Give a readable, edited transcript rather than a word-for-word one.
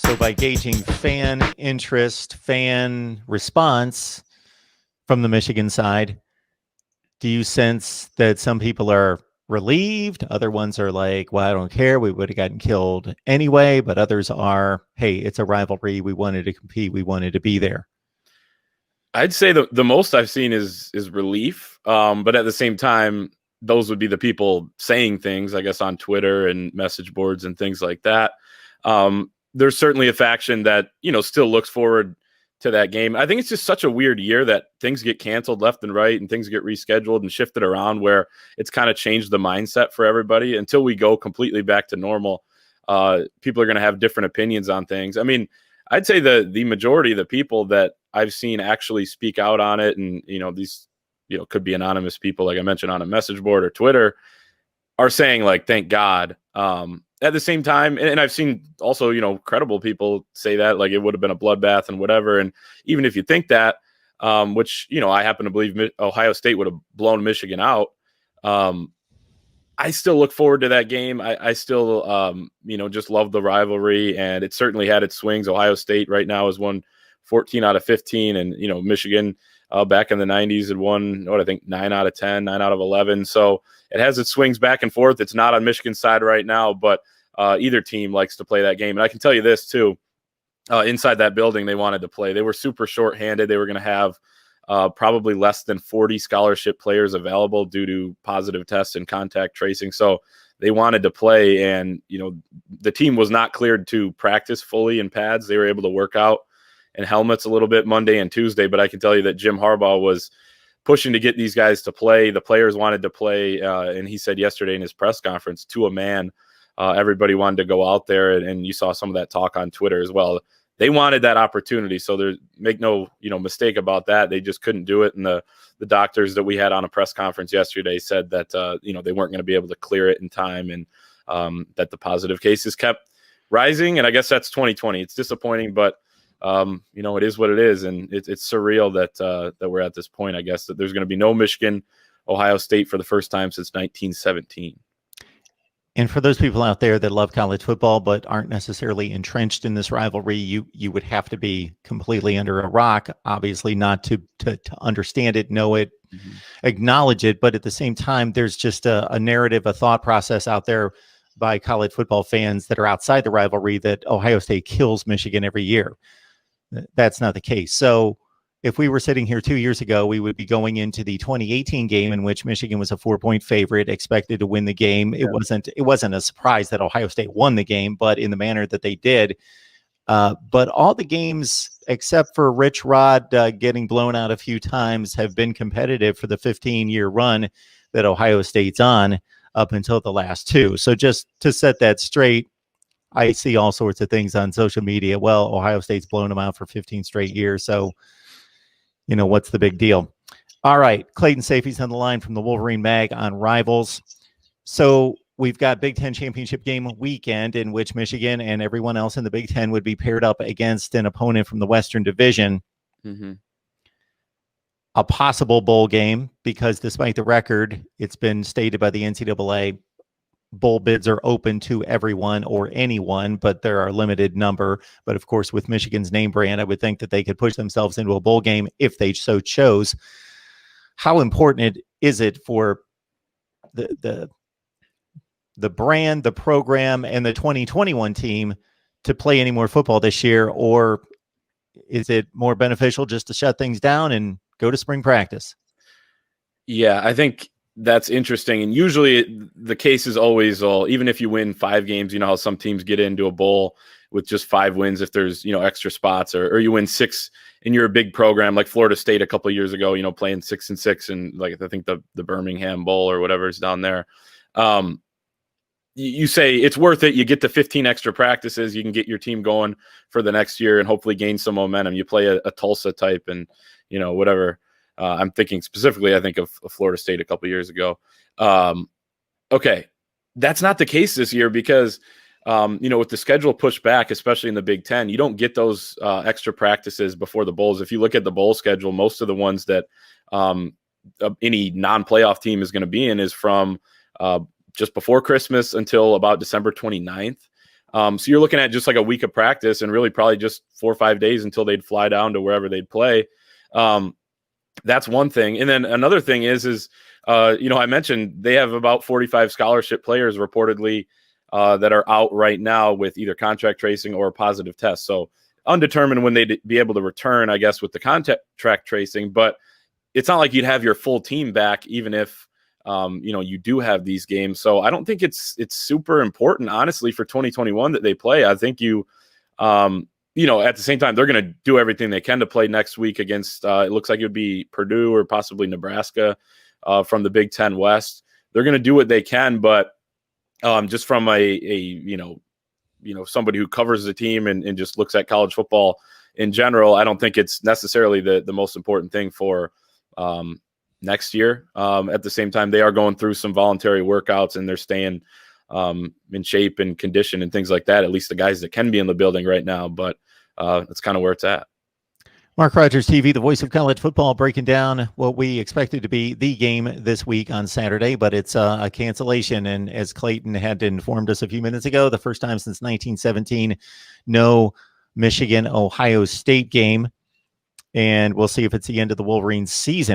So by gauging fan interest, fan response from the Michigan side, do you sense that some people are relieved? Other ones are like, well, I don't care. We would have gotten killed anyway. But others are, hey, it's a rivalry. We wanted to compete. We wanted to be there. I'd say the most I've seen is relief. But at the same time, those would be the people saying things, I guess, on Twitter and message boards and things like that. There's certainly a faction that, still looks forward to that game. I think it's just such a weird year that things get canceled left and right and things get rescheduled and shifted around, where it's kind of changed the mindset for everybody. Until we go completely back to normal, people are going to have different opinions on things. I mean, I'd say the majority of the people that I've seen actually speak out on it, and these could be anonymous people, like I mentioned, on a message board or Twitter, are saying, like, thank God. At the same time, and I've seen also, credible people say that, like, it would have been a bloodbath and whatever. And even if you think that, which, I happen to believe Ohio State would have blown Michigan out, I still look forward to that game. I still, just love the rivalry, and it certainly had its swings. Ohio State right now has won 14 out of 15, and, Michigan back in the 90s had won, I think 9 out of 10, 9 out of 11. So it has its swings back and forth. It's not on Michigan's side right now, but either team likes to play that game. And I can tell you this too, inside that building, they wanted to play. They were super shorthanded. They were going to have probably less than 40 scholarship players available due to positive tests and contact tracing. So they wanted to play, and, the team was not cleared to practice fully in pads. They were able to work out in helmets a little bit Monday and Tuesday, but I can tell you that Jim Harbaugh was pushing to get these guys to play. The players wanted to play, and he said yesterday in his press conference, to a man, everybody wanted to go out there, and you saw some of that talk on Twitter as well. They wanted that opportunity, so there, make no mistake about that. They just couldn't do it, and the doctors that we had on a press conference yesterday said that they weren't going to be able to clear it in time, and that the positive cases kept rising. And I guess that's 2020. It's disappointing, but it is what it is, and it's surreal that we're at this point. I guess that there's going to be no Michigan, Ohio State for the first time since 1917. And for those people out there that love college football but aren't necessarily entrenched in this rivalry, you would have to be completely under a rock, obviously, not to understand it, know it, acknowledge it. But at the same time, there's just a narrative, a thought process out there by college football fans that are outside the rivalry that Ohio State kills Michigan every year. That's not the case. So if we were sitting here 2 years ago, we would be going into the 2018 game in which Michigan was a 4-point favorite, expected to win the game. Yeah. It wasn't a surprise that Ohio State won the game, but in the manner that they did. But all the games, except for Rich Rod getting blown out a few times, have been competitive for the 15-year run that Ohio State's on up until the last two. So just to set that straight, I see all sorts of things on social media. Well, Ohio State's blown them out for 15 straight years. So, what's the big deal? All right. Clayton Safey's on the line from the Wolverine Mag on Rivals. So we've got Big Ten championship game weekend in which Michigan and everyone else in the Big Ten would be paired up against an opponent from the Western Division. Mm-hmm. A possible bowl game, because despite the record, it's been stated by the NCAA, bowl bids are open to everyone or anyone, but there are a limited number. But of course, with Michigan's name brand, I would think that they could push themselves into a bowl game if they so chose. How important is it for the brand, the program, and the 2021 team to play any more football this year? Or is it more beneficial just to shut things down and go to spring practice? Yeah, I think that's interesting. And usually the case is always, even if you win 5 games, you know how some teams get into a bowl with just 5 wins if there's, extra spots, or you win 6 and you're a big program like Florida State a couple of years ago, playing 6-6 and like I think the Birmingham Bowl or whatever is down there. You say it's worth it. You get the 15 extra practices. You can get your team going for the next year and hopefully gain some momentum. You play a Tulsa type and, whatever. I'm thinking specifically, I think of Florida State a couple years ago. Okay. That's not the case this year because, with the schedule pushed back, especially in the Big Ten, you don't get those extra practices before the bowls. If you look at the bowl schedule, most of the ones that any non-playoff team is going to be in is from just before Christmas until about December 29th. So you're looking at just like a week of practice and really probably just 4 or 5 days until they'd fly down to wherever they'd play. That's one thing. And then another thing is I mentioned they have about 45 scholarship players reportedly that are out right now with either contract tracing or a positive test. So undetermined when they'd be able to return, I guess, with the contact tracing. But it's not like you'd have your full team back, even if you do have these games. So I don't think it's super important, honestly, for 2021 that they play. I think at the same time, they're going to do everything they can to play next week against, it looks like it would be Purdue or possibly Nebraska from the Big Ten West. They're going to do what they can, but just from somebody who covers the team and just looks at college football in general, I don't think it's necessarily the most important thing for next year. At the same time, they are going through some voluntary workouts and they're staying in shape and condition and things like that, at least the guys that can be in the building right now. But that's kind of where it's at. MarkRogersTV, the voice of college football, breaking down what we expected to be the game this week on Saturday, but it's a cancellation. And as Clayton had informed us a few minutes ago, the first time since 1917, no Michigan-Ohio State game. And we'll see if it's the end of the Wolverines season.